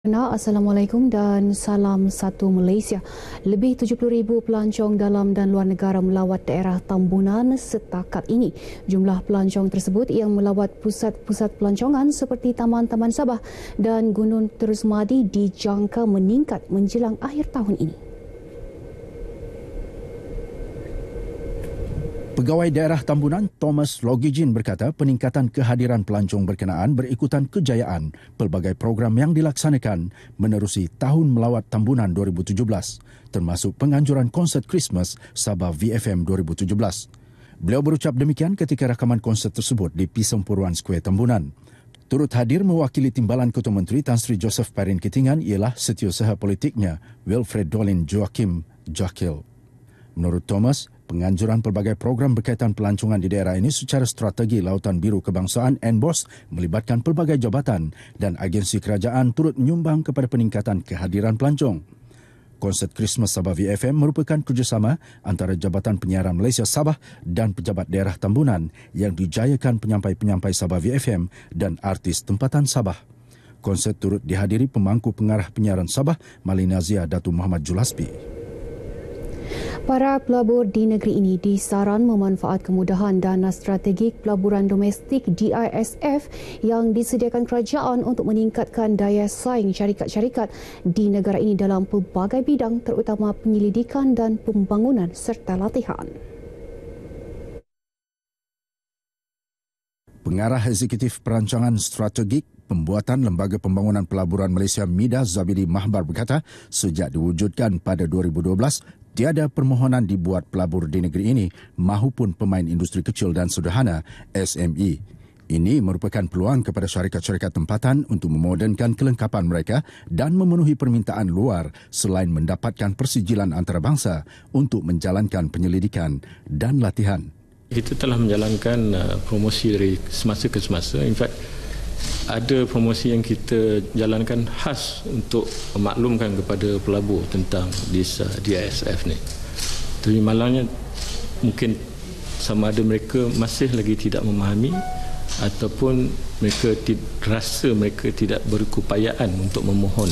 Assalamualaikum dan salam satu Malaysia. Lebih 70,000 pelancong dalam dan luar negara melawat daerah Tambunan setakat ini. Jumlah pelancong tersebut yang melawat pusat-pusat pelancongan seperti Taman-Taman Sabah dan Gunung Terusmadi dijangka meningkat menjelang akhir tahun ini. Pegawai Daerah Tambunan Thomas Logijin berkata peningkatan kehadiran pelancong berkenaan berikutan kejayaan pelbagai program yang dilaksanakan menerusi Tahun Melawat Tambunan 2017, termasuk penganjuran konsert Christmas Sabah VFM 2017. Beliau berucap demikian ketika rakaman konsert tersebut di Pisempurwan Square Tambunan. Turut hadir mewakili timbalan Ketua Menteri Tan Sri Joseph Parin Kitingan ialah setiausaha politiknya Wilfred Dolin Joachim Jakil. Menurut Thomas, penganjuran pelbagai program berkaitan pelancongan di daerah ini secara strategi Lautan Biru Kebangsaan NBOS melibatkan pelbagai jabatan dan agensi kerajaan turut menyumbang kepada peningkatan kehadiran pelancong. Konsert Christmas Sabah VFM merupakan kerjasama antara Jabatan Penyiaran Malaysia Sabah dan pejabat daerah Tambunan yang dijayakan penyampai-penyampai Sabah VFM dan artis tempatan Sabah. Konsert turut dihadiri pemangku pengarah penyiaran Sabah Malinazia Datuk Muhammad Julaspi. Para pelabur di negeri ini disaran memanfaat kemudahan dana strategik pelaburan domestik DISF yang disediakan kerajaan untuk meningkatkan daya saing syarikat-syarikat di negara ini dalam pelbagai bidang terutama penyelidikan dan pembangunan serta latihan. Pengarah Eksekutif Perancangan Strategik Pembuatan Lembaga Pembangunan Pelaburan Malaysia MIDA Zabidi Mahbar berkata, sejak diwujudkan pada 2012, tiada permohonan dibuat pelabur di negeri ini mahupun pemain industri kecil dan sederhana SME. Ini merupakan peluang kepada syarikat-syarikat tempatan untuk memodernkan kelengkapan mereka dan memenuhi permintaan luar selain mendapatkan persijilan antarabangsa untuk menjalankan penyelidikan dan latihan. Kita telah menjalankan promosi dari semasa ke semasa. In fact, ada promosi yang kita jalankan khas untuk memaklumkan kepada pelabur tentang DISF ni. Tapi malangnya mungkin sama ada mereka masih lagi tidak memahami ataupun mereka rasa mereka tidak berkeupayaan untuk memohon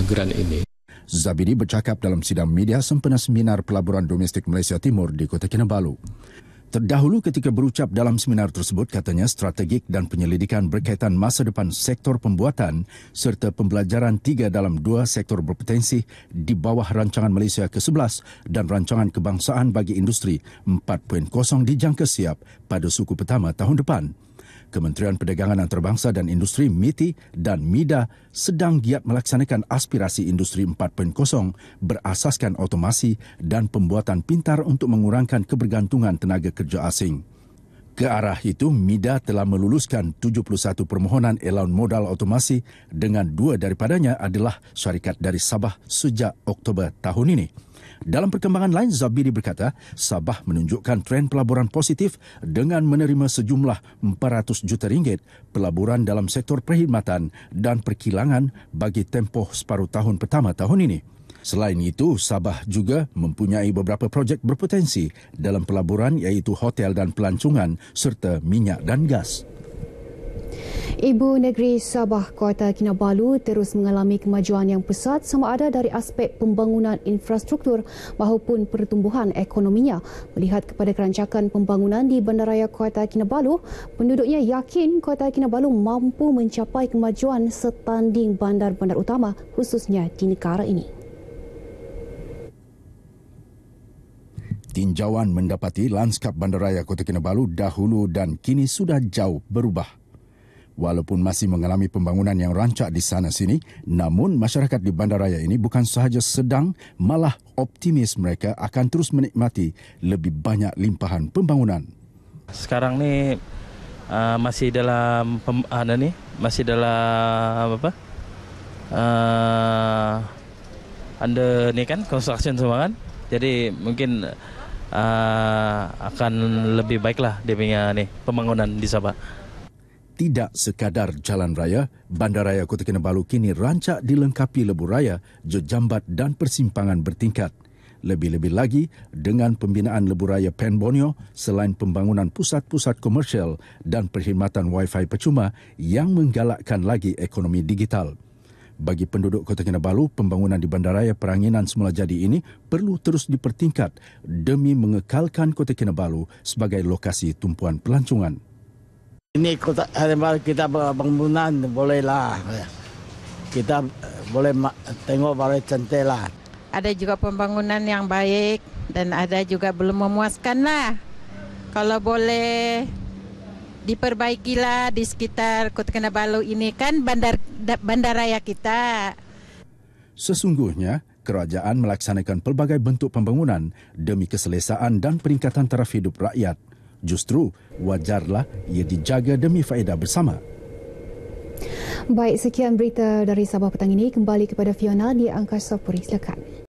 grant ini. Zabidi bercakap dalam sidang media sempena seminar pelaburan domestik Malaysia Timur di Kota Kinabalu. Terdahulu ketika berucap dalam seminar tersebut, katanya strategik dan penyelidikan berkaitan masa depan sektor pembuatan serta pembelajaran 3 dalam 2 sektor berpotensi di bawah rancangan Malaysia ke-11 dan rancangan kebangsaan bagi industri 4.0 dijangka siap pada suku pertama tahun depan. Kementerian Perdagangan Antarabangsa dan Industri MITI dan MIDA sedang giat melaksanakan aspirasi Industri 4.0 berasaskan otomasi dan pembuatan pintar untuk mengurangkan kebergantungan tenaga kerja asing. Ke arah itu, MIDA telah meluluskan 71 permohonan elaun modal otomasi dengan 2 daripadanya adalah syarikat dari Sabah sejak Oktober tahun ini. Dalam perkembangan lain, Zabidi berkata, Sabah menunjukkan tren pelaburan positif dengan menerima sejumlah 400 juta ringgit pelaburan dalam sektor perkhidmatan dan perkilangan bagi tempoh separuh tahun pertama tahun ini. Selain itu, Sabah juga mempunyai beberapa projek berpotensi dalam pelaburan iaitu hotel dan pelancongan serta minyak dan gas. Ibu Negeri Sabah Kota Kinabalu terus mengalami kemajuan yang pesat sama ada dari aspek pembangunan infrastruktur maupun pertumbuhan ekonominya. Melihat kepada kerancakan pembangunan di Bandaraya Kota Kinabalu, penduduknya yakin Kota Kinabalu mampu mencapai kemajuan setanding bandar-bandar utama khususnya di negara ini. Tinjauan mendapati lanskap Bandaraya Kota Kinabalu dahulu dan kini sudah jauh berubah. Walaupun masih mengalami pembangunan yang rancak di sana-sini, namun masyarakat di bandaraya ini bukan sahaja sedang, malah optimis mereka akan terus menikmati lebih banyak limpahan pembangunan. Sekarang ni masih dalam under ni kan construction semua kan. Jadi mungkin akan lebih baiklah dia punya ni pembangunan di Sabah. Tidak sekadar jalan raya, Bandaraya Kota Kinabalu kini rancak dilengkapi lebuh raya, jejambat dan persimpangan bertingkat. Lebih-lebih lagi, dengan pembinaan lebuh raya Pen Borneo, selain pembangunan pusat-pusat komersial dan perkhidmatan Wi-Fi percuma yang menggalakkan lagi ekonomi digital. Bagi penduduk Kota Kinabalu, pembangunan di Bandaraya Peranginan Semula Jadi ini perlu terus dipertingkat demi mengekalkan Kota Kinabalu sebagai lokasi tumpuan pelancongan. Ini Kota Kinabalu kita bangunan bolehlah. Kita boleh tengok boleh cantik lah. Ada juga pembangunan yang baik dan ada juga belum memuaskan lah. Kalau boleh diperbaikilah di sekitar Kota Kinabalu ini kan bandaraya kita. Sesungguhnya, kerajaan melaksanakan pelbagai bentuk pembangunan demi keselesaan dan peningkatan taraf hidup rakyat. Justru, wajarlah ia dijaga demi faedah bersama. Baik, sekian berita dari Sabah petang ini. Kembali kepada Fiona di Angkasa Puri. Silakan.